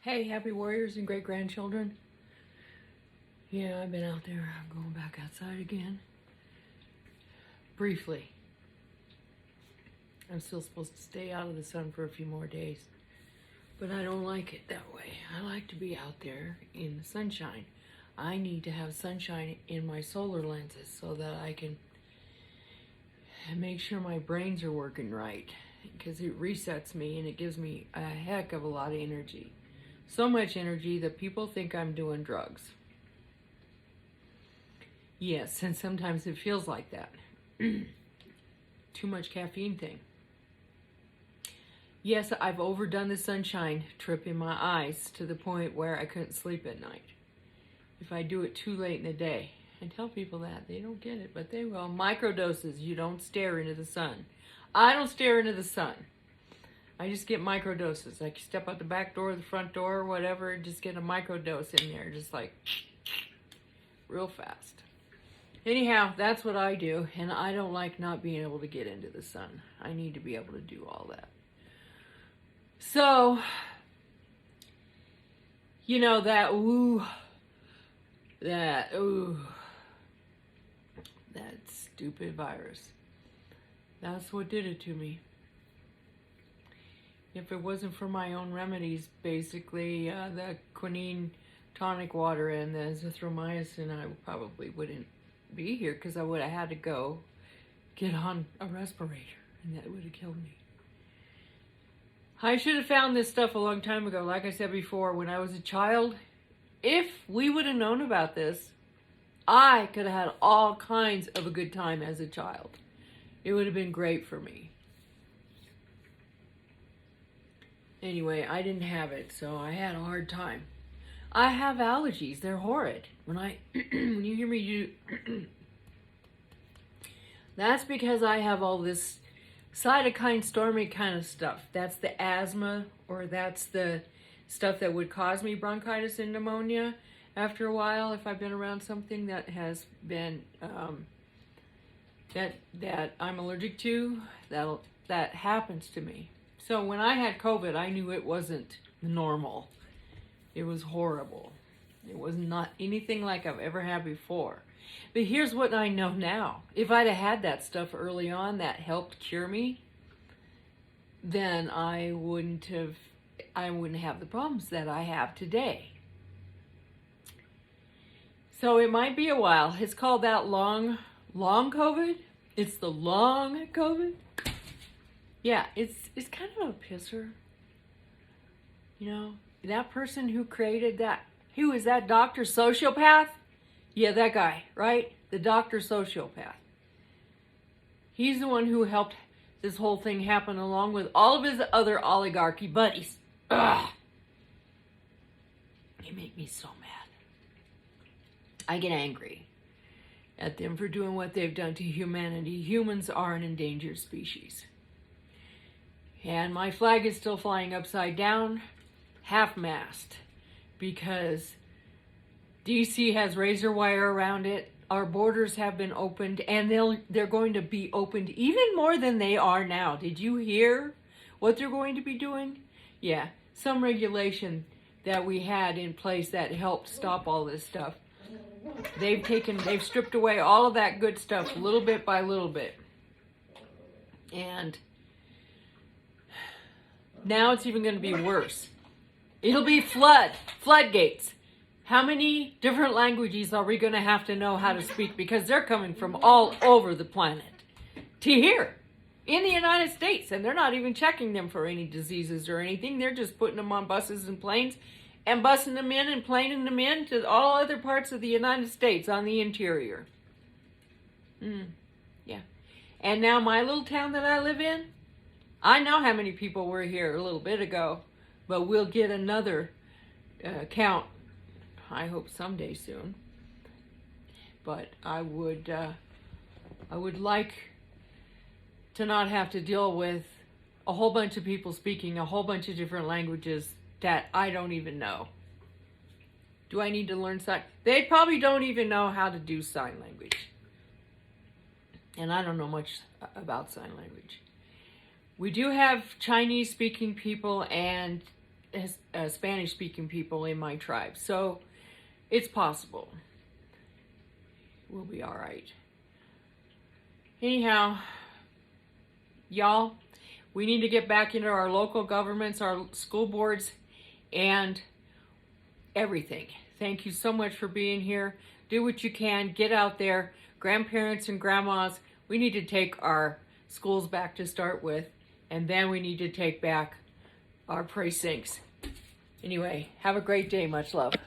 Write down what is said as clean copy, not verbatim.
Hey, happy warriors and great grandchildren. Yeah, I've been out there. I'm going back outside again. Briefly. I'm still supposed to stay out of the sun for a few more days. But I don't like it that way. I like to be out there in the sunshine. I need to have sunshine in my solar lenses so that I can make sure my brains are working right. Because it resets me and it gives me a heck of a lot of energy. So much energy that people think I'm doing drugs. Yes, and sometimes it feels like that. Too much caffeine thing. Yes, I've overdone the sunshine trip in my eyes to the point where I couldn't sleep at night. If I do it too late in the day. I tell people that. They don't get it, but they will. Microdoses. You don't stare into the sun. I don't stare into the sun. I just get microdoses. Like you step out the back door, the front door, or whatever, just get a microdose in there. Just like real fast. Anyhow, that's what I do, and I don't like not being able to get into the sun. I need to be able to do all that. So, you know, that stupid virus. That's what did it to me. If it wasn't for my own remedies, basically the quinine tonic water and the azithromycin, I probably wouldn't be here because I would have had to go get on a respirator and that would have killed me. I should have found this stuff a long time ago. Like I said before, when I was a child, if we would have known about this, I could have had all kinds of a good time as a child. It would have been great for me. Anyway, I didn't have it, so I had a hard time. I have allergies. They're horrid. When you hear me do... That's because I have all this cytokine stormy kind of stuff. That's the asthma, or that's the stuff that would cause me bronchitis and pneumonia after a while if I've been around something that has been that I'm allergic to. That happens to me. So when I had COVID, I knew it wasn't normal. It was horrible. It was not anything like I've ever had before. But here's what I know now. If I'd have had that stuff early on that helped cure me, then I wouldn't have the problems that I have today. So it might be a while. It's called that long COVID. It's the long COVID. Yeah, it's kind of a pisser. You know, that person who created that, who is that Dr. Sociopath? Yeah, that guy, right? The Dr. Sociopath. He's the one who helped this whole thing happen along with all of his other oligarchy buddies. Ugh. They make me so mad. I get angry at them for doing what they've done to humanity. Humans are an endangered species. And my flag is still flying upside down, half-mast, because DC has razor wire around it. Our borders have been opened, and they're going to be opened even more than they are now. Did you hear what they're going to be doing? Yeah, some regulation that we had in place that helped stop all this stuff. They've stripped away all of that good stuff little bit by little bit. And now it's even going to be worse. It'll be floodgates. How many different languages are we going to have to know how to speak? Because they're coming from all over the planet to here in the United States. And they're not even checking them for any diseases or anything. They're just putting them on buses and planes and busing them in and planing them in to all other parts of the United States on the interior. Yeah. And now my little town that I live in, I know how many people were here a little bit ago, but we'll get another count, I hope someday soon. But I would like to not have to deal with a whole bunch of people speaking a whole bunch of different languages that I don't even know. Do I need to learn sign? They probably don't even know how to do sign language. And I don't know much about sign language. We do have Chinese speaking people and Spanish-speaking people in my tribe. So it's possible. We'll be all right. Anyhow, y'all, we need to get back into our local governments, our school boards, and everything. Thank you so much for being here. Do what you can. Get out there. Grandparents and grandmas, we need to take our schools back to start with, and then we need to take back our precincts. Anyway, have a great day. Much love.